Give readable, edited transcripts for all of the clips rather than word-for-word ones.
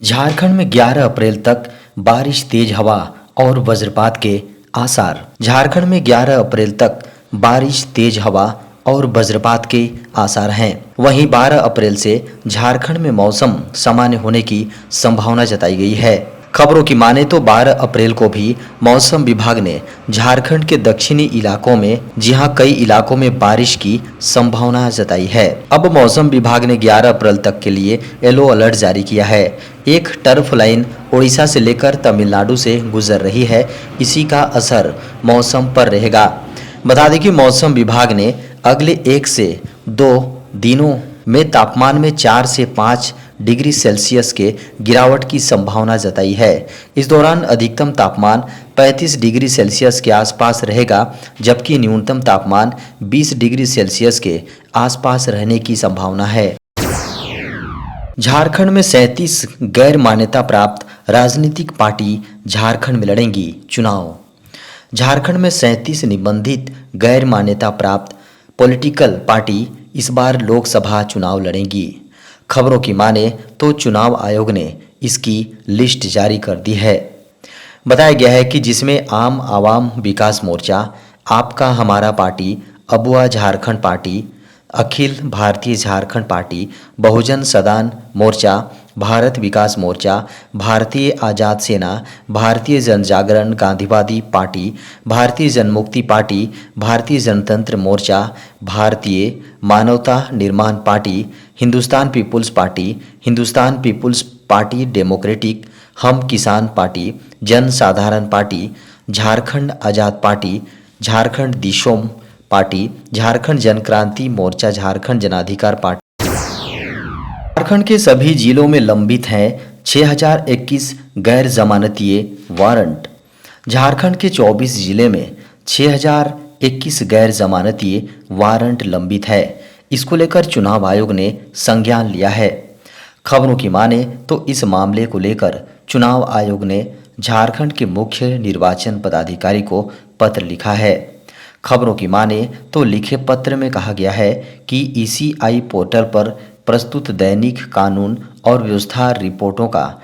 झारखंड में 11 अप्रैल तक बारिश, तेज हवा और वज्रपात के आसार। झारखंड में 11 अप्रैल तक बारिश, तेज हवा और वज्रपात के आसार हैं। वहीं 12 अप्रैल से झारखंड में मौसम सामान्य होने की संभावना जताई गई है। खबरों की माने तो 12 अप्रैल को भी मौसम विभाग ने झारखंड के दक्षिणी इलाकों में कई इलाकों में बारिश की संभावना जताई है। अब मौसम विभाग ने 11 अप्रैल तक के लिए येलो अलर्ट जारी किया है। एक टर्फ लाइन ओडिशा से लेकर तमिलनाडु से गुजर रही है, इसी का असर मौसम पर रहेगा। बता दें कि मौसम विभाग ने अगले 1 से 2 दिनों में तापमान में 4 से 5 डिग्री सेल्सियस के गिरावट की संभावना जताई है। इस दौरान अधिकतम तापमान 35 डिग्री सेल्सियस के आसपास रहेगा, जबकि न्यूनतम तापमान 20 डिग्री सेल्सियस के आसपास रहने की संभावना है। झारखंड में 37 गैर मान्यता प्राप्त राजनीतिक पार्टी झारखंड में लड़ेंगी चुनाव। झारखंड में 37 निबंधित गैर मान्यता प्राप्त पॉलिटिकल पार्टी इस बार लोकसभा चुनाव लड़ेंगी। खबरों की माने तो चुनाव आयोग ने इसकी लिस्ट जारी कर दी है। बताया गया है कि जिसमें आम आवाम विकास मोर्चा, आपका हमारा party, Abua Jharkhand party, Akhil Bharatiya Jharkhand party, बहुजन सदान मोर्चा, भारत विकास मोर्चा, भारतीय आज़ाद सेना, भारतीय जनजागरण गांधीवादी पार्टी, भारतीय जनमुक्ति पार्टी, भारतीय जनतंत्र मोर्चा, Bharatiya Manavta Nirman party, Hindustan people's party, Hindustan people's party democratic, Hum Kisan party, Jan Sadharan party, Jharkhand Azad party, Jharkhand Disom party, Jharkhand Jankranti Morcha, Jharkhand Janadhikar party. Jharkhand के सभी जिलों में लंबित हैं 6021 गैर जमानतीय वारंट। झारखंड के 24 जिले में 6021 गैर जमानतीय वारंट लंबित है। इसको लेकर चुनाव आयोग ने संज्ञान लिया है। खबरों की माने तो इस मामले को लेकर चुनाव आयोग ने झारखंड के मुख्य निर्वाचन पदाधिकारी को पत्र लिखा है। खबरों की माने तो लिखे पत्र में कहा गया है कि ईसीआई पोर्टल पर प्रस्तुत दैनिक कानून और व्यवस्था रिपोर्टों का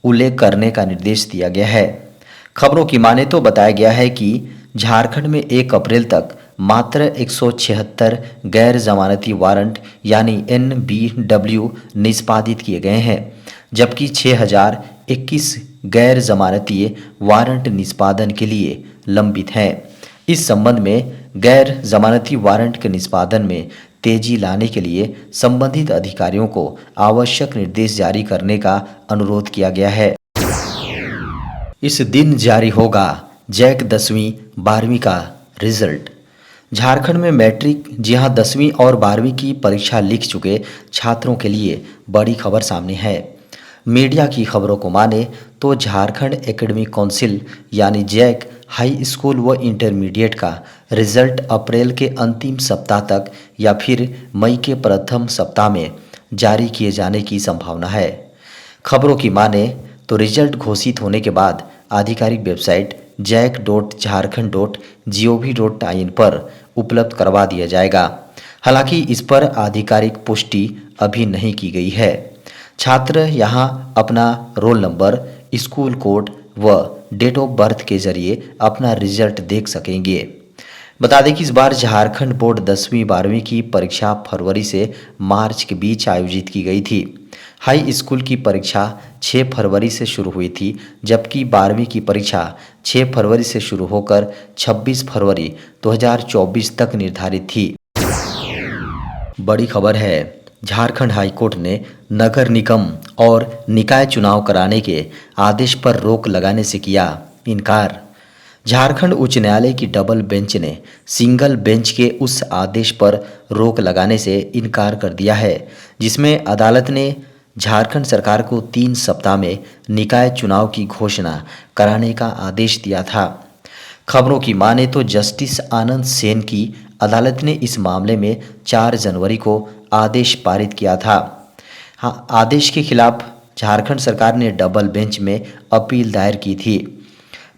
उल्लेख करने का निर्देश दिया गया है। खबरों की माने तो बताया गया है कि झारखंड में 1 अप्रैल तक मात्र 176 गैर जमानती वारंट यानी NBW निष्पादित किए गए हैं, जबकि 6021 गैर जमानती वारंट निष्पादन के लिए लंबित हैं। इस संबंध में गैर जमानती वारंट के निष्पादन में तेजी लाने के लिए संबंधित अधिकारियों को आवश्यक निर्देश जारी करने का अनुरोध किया गया है। इस दिन जारी होगा जैक 10वीं 12वीं का रिजल्ट। झारखंड में मैट्रिक, जी हां, 10वीं और 12वीं की परीक्षा लिख चुके छात्रों के लिए बड़ी खबर सामने है। मीडिया की खबरों को माने तो झारखंड एकेडमिक काउंसिल यानी जैक हाई स्कूल व इंटरमीडिएट का रिजल्ट अप्रैल के अंतिम सप्ताह तक या फिर मई के प्रथम सप्ताह में जारी किए जाने की संभावना है। खबरों की माने तो रिजल्ट घोषित होने के बाद आधिकारिक वेबसाइट jack.jharkhand.gov.in पर उपलब्ध करवा दिया जाएगा। हालांकि इस पर आधिकारिक पुष्टि अभी नहीं की गई है। छात्र यहां अपना रोल नंबर, स्कूल कोड व डेट ऑफ बर्थ के जरिए अपना रिजल्ट देख सकेंगे। बता दें कि इस बार झारखंड बोर्ड 10वीं 12वीं की परीक्षा फरवरी से मार्च के बीच आयोजित की गई थी। हाई स्कूल की परीक्षा 6 फरवरी से शुरू हुई थी, जबकि 12वीं की परीक्षा 6 फरवरी से शुरू होकर 26 फरवरी 2024 तक निर्धारित थी। बड़ी खबर है, झारखंड हाईकोर्ट ने नगर निगम और निकाय चुनाव कराने के आदेश पर रोक लगाने से किया इनकार। झारखंड उच्च न्यायालय की डबल बेंच ने सिंगल बेंच के उस आदेश पर रोक लगाने से इनकार कर दिया है, जिसमें अदालत ने झारखंड सरकार को 3 सप्ताह में निकाय चुनाव की घोषणा कराने का आदेश दिया था। खबरों की माने तो जस्टिस आनंद सेन की अदालत ने इस मामले में 4 जनवरी को आदेश पारित किया था। हाँ, आदेश के खिलाफ झारखंड सरकार ने डबल बेंच में अपील दायर की थी।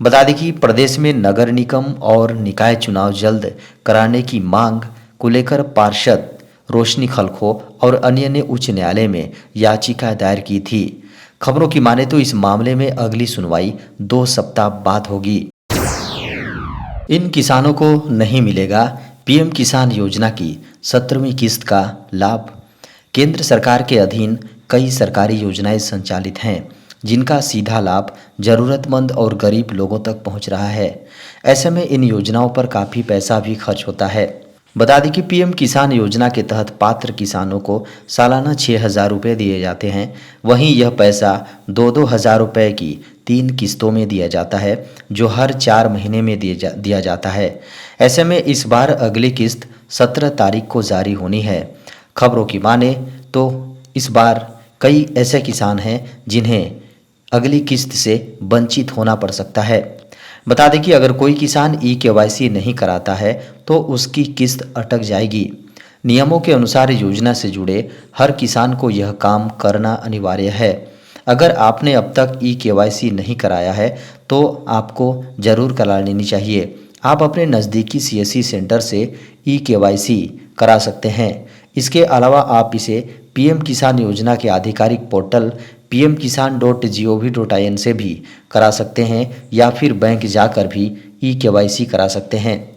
बता दें कि प्रदेश में नगर निगम और निकाय चुनाव जल्द कराने की मांग को लेकर पार्षद रोशनी खलखो और अन्य ने उच्च न्यायालय में याचिका दायर की थी। खबरों की माने तो इस मामले में अगली सुनवाई 2 सप्ताह बाद होगी। इन किसानों को नहीं मिलेगा पीएम किसान योजना की 17वीं किस्त का लाभ। केंद्र सरकार के अधीन कई सरकारी योजनाएं संचालित हैं जिनका सीधा लाभ जरूरतमंद और गरीब लोगों तक पहुंच रहा है। ऐसे में इन योजनाओं पर काफ़ी पैसा भी खर्च होता है। बता दें कि पीएम किसान योजना के तहत पात्र किसानों को सालाना 6,000 रुपये दिए जाते हैं। वहीं यह पैसा 2-2 हज़ार रुपये की 3 किस्तों में दिया जाता है जो हर 4 महीने में दिया जाता है। ऐसे में इस बार अगली किस्त 17 तारीख को जारी होनी है। खबरों की माने तो इस बार कई ऐसे किसान हैं जिन्हें अगली किस्त से वंचित होना पड़ सकता है। बता दें कि अगर कोई किसान ई-केवाईसी नहीं कराता है तो उसकी किस्त अटक जाएगी। नियमों के अनुसार योजना से जुड़े हर किसान को यह काम करना अनिवार्य है। अगर आपने अब तक ई-केवाईसी नहीं कराया है तो आपको ज़रूर करा लेनी चाहिए। आप अपने नज़दीकी सीएससी सेंटर से ई-केवाईसी करा सकते हैं। इसके अलावा आप इसे पीएम किसान योजना के आधिकारिक पोर्टल pmkisan.gov.in से भी करा सकते हैं या फिर बैंक जाकर भी ई-केवाईसी करा सकते हैं।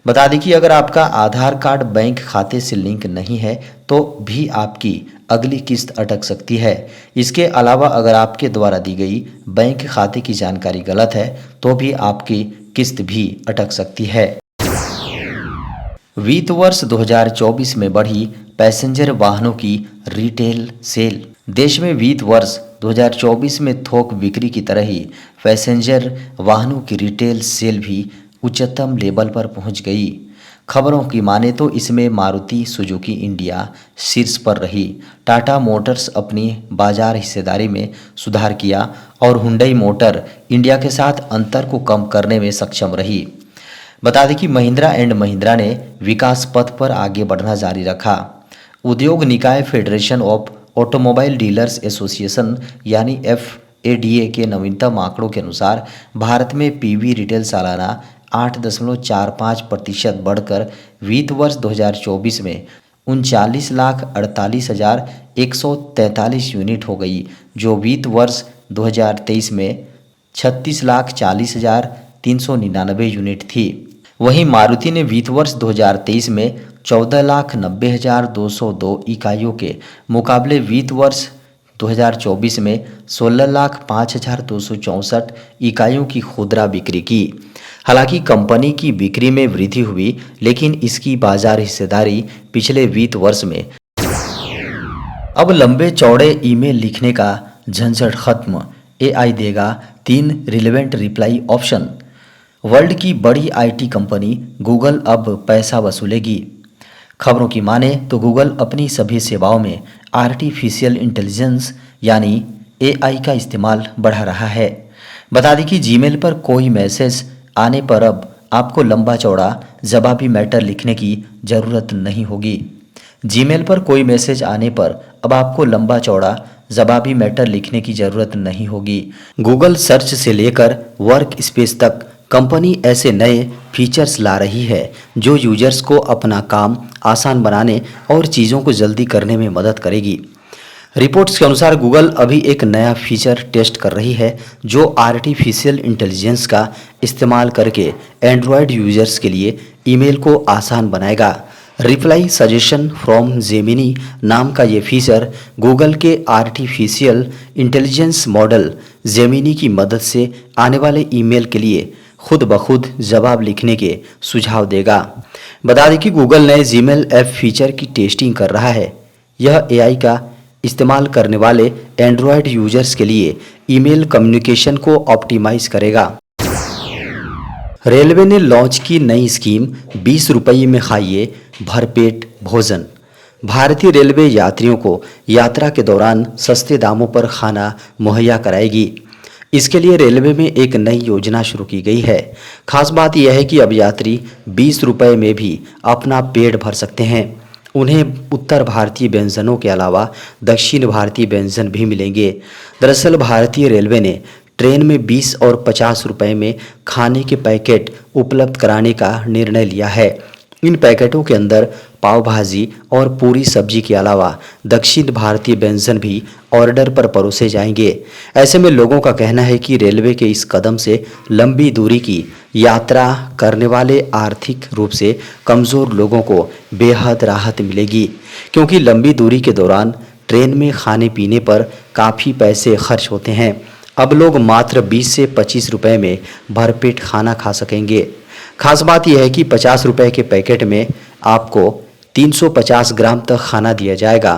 बता दें कि अगर आपका आधार कार्ड बैंक खाते से लिंक नहीं है तो भी आपकी अगली किस्त अटक सकती है। इसके अलावा अगर आपके द्वारा दी गई बैंक खाते की जानकारी गलत है तो भी आपकी किस्त भी अटक सकती है। वित्त वर्ष 2024 में बढ़ी पैसेंजर वाहनों की रिटेल सेल। देश में वित्त वर्ष 2024 में थोक बिक्री की तरह ही पैसेंजर वाहनों की रिटेल सेल भी उच्चतम लेवल पर पहुंच गई। खबरों की माने तो इसमें मारुति सुजुकी इंडिया शीर्ष पर रही। टाटा मोटर्स अपनी बाजार हिस्सेदारी में सुधार किया और हुंडई मोटर इंडिया के साथ अंतर को कम करने में सक्षम रही। बता दें कि महिंद्रा एंड महिंद्रा ने विकास पथ पर आगे बढ़ना जारी रखा। उद्योग निकाय federation of automobile dealers association यानी FADA के नवीनतम आंकड़ों के अनुसार भारत में पीवी रिटेल सालाना 8.45% बढ़कर वित्त वर्ष 2024 में 39,48,143 यूनिट हो गई, जो वित्त वर्ष 2023 में 36,40,399 यूनिट थी। वहीं मारुति ने वित्त वर्ष 2023 में 14,90,202 इकाइयों के मुकाबले वित्त वर्ष 2024 में 16,05,264 इकाइयों की खुदरा बिक्री की। हालांकि कंपनी की बिक्री में वृद्धि हुई, लेकिन इसकी बाजार हिस्सेदारी पिछले वित्त वर्ष में। अब लंबे चौड़े ईमेल लिखने का झंझट खत्म, AI देगा 3 रिलेवेंट रिप्लाई ऑप्शन। वर्ल्ड की बड़ी IT कंपनी गूगल अब पैसा वसूलेगी। खबरों की माने तो गूगल अपनी सभी सेवाओं में आर्टिफिशियल इंटेलिजेंस यानी AI का इस्तेमाल बढ़ा रहा है। बता दें कि जीमेल पर कोई मैसेज आने पर अब आपको लंबा चौड़ा जवाबी मैटर लिखने की ज़रूरत नहीं होगी। जीमेल पर कोई मैसेज आने पर अब आपको लंबा चौड़ा जवाबी मैटर लिखने की ज़रूरत नहीं होगी। गूगल सर्च से लेकर वर्क स्पेस तक कंपनी ऐसे नए फीचर्स ला रही है जो यूजर्स को अपना काम आसान बनाने और चीज़ों को जल्दी करने में मदद करेगी। रिपोर्ट्स के अनुसार गूगल अभी एक नया फीचर टेस्ट कर रही है जो आर्टिफिशियल इंटेलिजेंस का इस्तेमाल करके एंड्रॉयड यूजर्स के लिए ईमेल को आसान बनाएगा। रिप्लाई सजेशन फ्रॉम जेमिनी नाम का ये फीचर गूगल के आर्टिफिशियल इंटेलिजेंस मॉडल जेमिनी की मदद से आने वाले ईमेल के लिए खुद ब खुद जवाब लिखने के सुझाव देगा। बता दें कि गूगल नए जीमेल ऐप फीचर की टेस्टिंग कर रहा है। यह AI का इस्तेमाल करने वाले एंड्रॉयड यूजर्स के लिए ईमेल कम्युनिकेशन को ऑप्टिमाइज करेगा। रेलवे ने लॉन्च की नई स्कीम 20 रुपये में खाइए भरपेट भोजन। भारतीय रेलवे यात्रियों को यात्रा के दौरान सस्ते दामों पर खाना मुहैया कराएगी। इसके लिए रेलवे में एक नई योजना शुरू की गई है। खास बात यह है कि अब यात्री 20 रुपये में भी अपना पेट भर सकते हैं। उन्हें उत्तर भारतीय व्यंजनों के अलावा दक्षिण भारतीय व्यंजन भी मिलेंगे। दरअसल भारतीय रेलवे ने ट्रेन में 20 और 50 रुपये में खाने के पैकेट उपलब्ध कराने का निर्णय लिया है। इन पैकेटों के अंदर पाव भाजी और पूरी सब्जी के अलावा दक्षिण भारतीय व्यंजन भी ऑर्डर पर परोसे जाएंगे। ऐसे में लोगों का कहना है कि रेलवे के इस कदम से लंबी दूरी की यात्रा करने वाले आर्थिक रूप से कमज़ोर लोगों को बेहद राहत मिलेगी, क्योंकि लंबी दूरी के दौरान ट्रेन में खाने पीने पर काफ़ी पैसे खर्च होते हैं। अब लोग मात्र 20 से 25 रुपए में भरपेट खाना खा सकेंगे। खास बात यह है कि 50 रुपए के पैकेट में आपको 350 ग्राम तक खाना दिया जाएगा।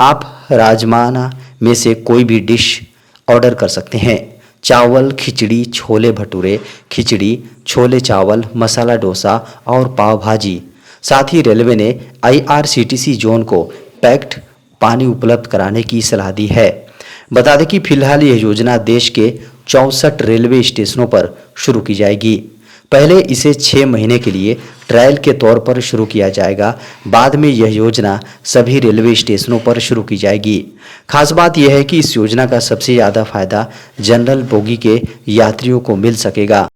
आप राजमाना में से कोई भी डिश ऑर्डर कर सकते हैं। चावल, खिचड़ी, छोले भटूरे, खिचड़ी, छोले चावल, मसाला डोसा और पाव भाजी। साथ ही रेलवे ने IRCTC जोन को पैक्ड पानी उपलब्ध कराने की सलाह दी है। बता दें कि फिलहाल यह योजना देश के 64 रेलवे स्टेशनों पर शुरू की जाएगी। पहले इसे 6 महीने के लिए ट्रायल के तौर पर शुरू किया जाएगा। बाद में यह योजना सभी रेलवे स्टेशनों पर शुरू की जाएगी। खास बात यह है कि इस योजना का सबसे ज़्यादा फायदा जनरल बोगी के यात्रियों को मिल सकेगा।